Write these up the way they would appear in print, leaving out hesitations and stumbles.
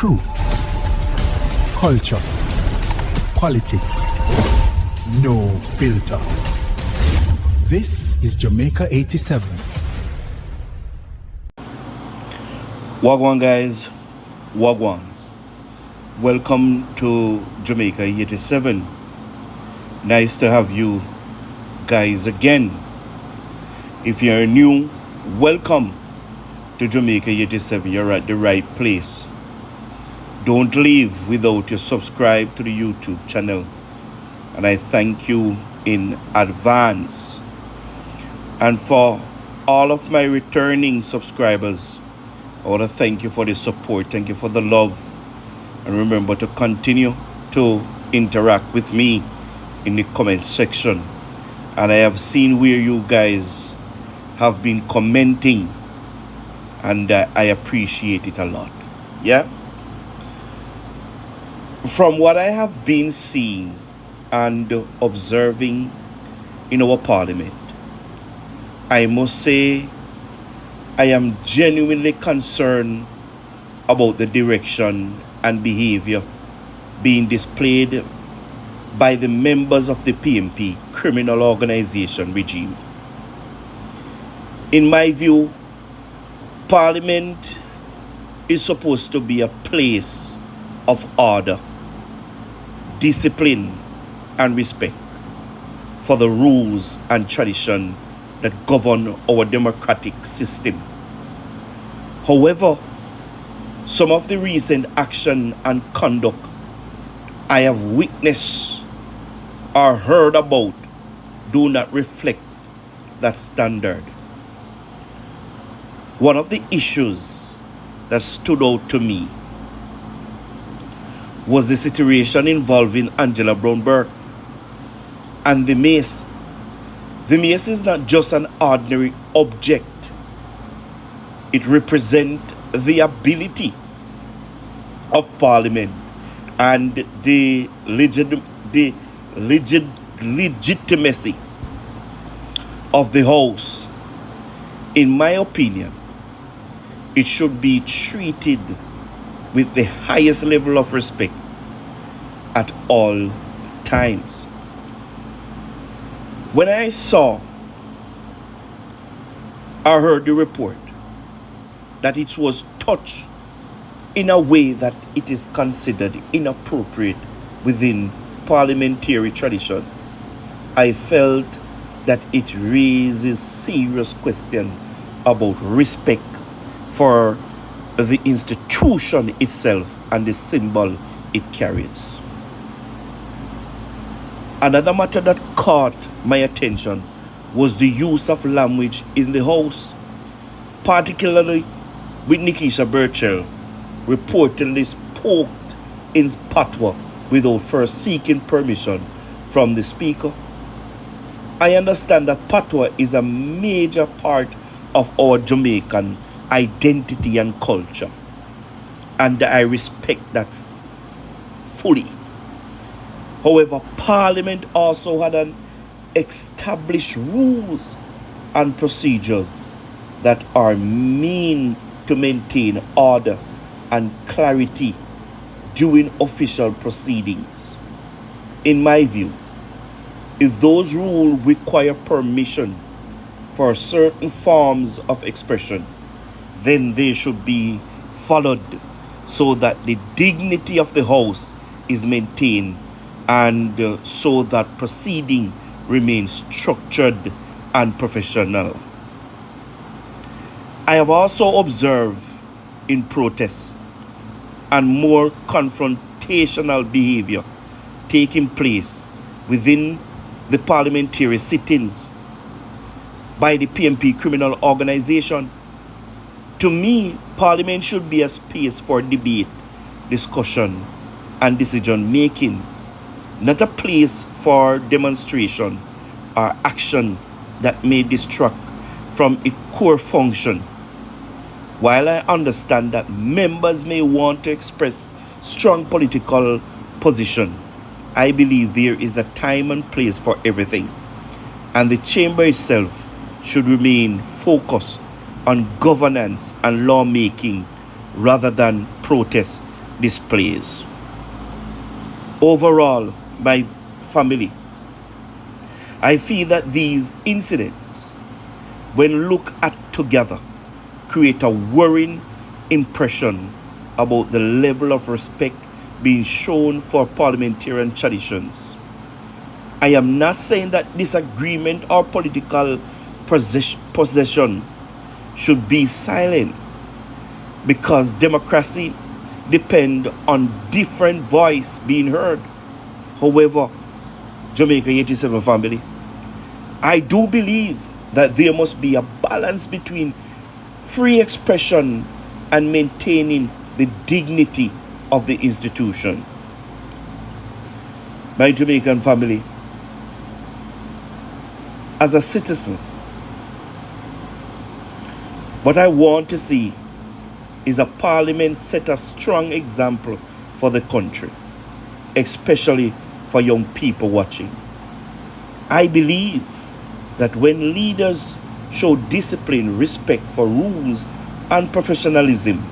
Truth, culture, politics, no filter. This is Jamaica 87. Wagwan guys, Wagwan. Welcome to Jamaica 87. Nice to have you guys again. If you're new, welcome to Jamaica 87. You're at the right place. Don't leave without you subscribe to the YouTube channel. And I thank you in advance. And for all of my returning subscribers, I want to thank you for the support. Thank you for the love. And remember to continue to interact with me in the comment section. And I have seen where you guys have been commenting. And I appreciate it a lot. Yeah? From what I have been seeing and observing in our parliament, I must say I am genuinely concerned about the direction and behavior being displayed by the members of the PNP criminal organization regime. In my view, Parliament is supposed to be a place of order, discipline, and respect for the rules and tradition that govern our democratic system. However, some of the recent action and conduct I have witnessed or heard about do not reflect that standard. One of the issues that stood out to me was the situation involving Angela Brown-Burke and the mace. The mace is not just an ordinary object. It represents the ability of Parliament and the legitimacy of the House. In my opinion, it should be treated with the highest level of respect at all times. When I saw or heard the report that it was touched in a way that it is considered inappropriate within parliamentary tradition, I felt that it raises serious questions about respect for the institution itself and the symbol it carries. Another matter that caught my attention was the use of language in the House, particularly with Nikisha Burchell reportedly spoke in patois without first seeking permission from the Speaker. I understand that patois is a major part of our Jamaican identity and culture, and I respect that fully. However, Parliament also had an established rules and procedures that are meant to maintain order and clarity during official proceedings. In my view, if those rules require permission for certain forms of expression, then they should be followed so that the dignity of the House is maintained and so that proceeding remains structured and professional. I have also observed in protests and more confrontational behavior taking place within the parliamentary sittings by the PNP criminal organization. To me, Parliament should be a space for debate, discussion, and decision making, not a place for demonstration or action that may distract from its core function. While I understand that members may want to express strong political position, I believe there is a time and place for everything, and the chamber itself should remain focused on governance and lawmaking rather than protest displays. Overall, my family, I feel that these incidents, when looked at together, create a worrying impression about the level of respect being shown for parliamentarian traditions. I am not saying that disagreement or political possession should be silenced, because democracy depends on different voice being heard. However, Jamaica 87 family, I do believe that there must be a balance between free expression and maintaining the dignity of the institution. My Jamaican family, as a citizen, what I want to see is a parliament set a strong example for the country, especially for young people watching. I believe that when leaders show discipline, respect for rules, and professionalism,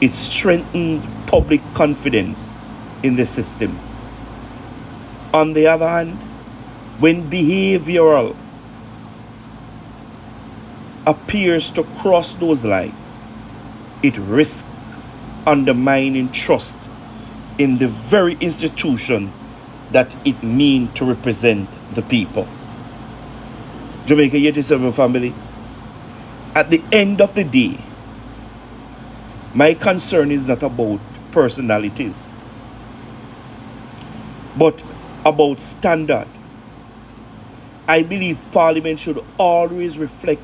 it strengthens public confidence in the system. On the other hand, when behavioral appears to cross those lines, it risks undermining trust in the very institution that it means to represent the people. Jamaica 87 family, at the end of the day, my concern is not about personalities, but about standard. I believe Parliament should always reflect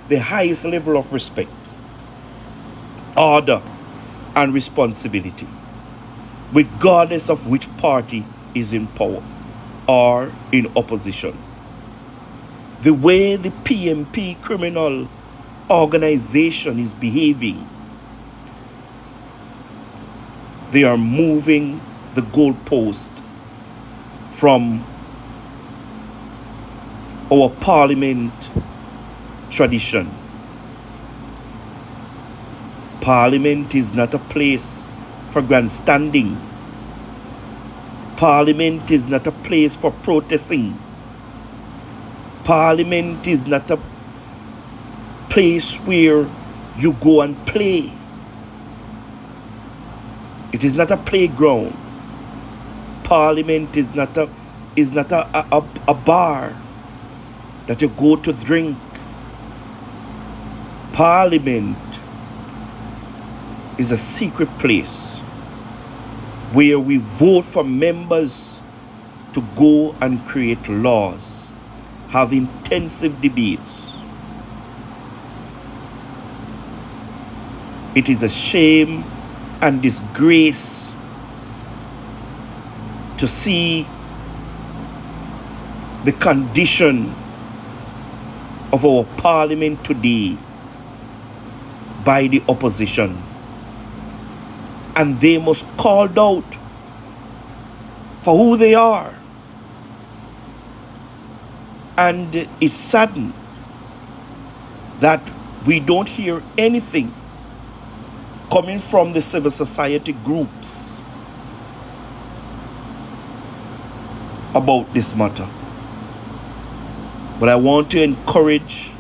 the highest level of respect, order, and responsibility, regardless of which party is in power or in opposition. The way the PNP criminal organization is behaving, they are moving the goalpost from our parliament tradition. Parliament is not a place for grandstanding. Parliament is not a place for protesting. Parliament is not a place where you go and play. It is not a playground. Parliament is not a bar that you go to drink. Parliament is a secret place where we vote for members to go and create laws, have intensive debates. It is a shame and disgrace to see the condition of our parliament today by the opposition, and they must call out for who they are. And it's saddened that we don't hear anything coming from the civil society groups about this matter. But I want to encourage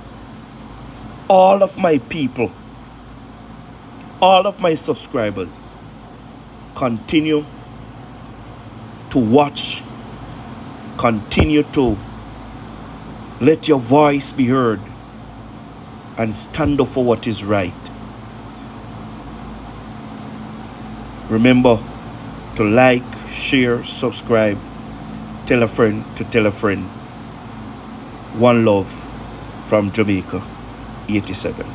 all of my people, all of my subscribers, continue to watch, continue to let your voice be heard, and stand up for what is right. Remember to like, share, subscribe, tell a friend to tell a friend. One love from Jamaica 87.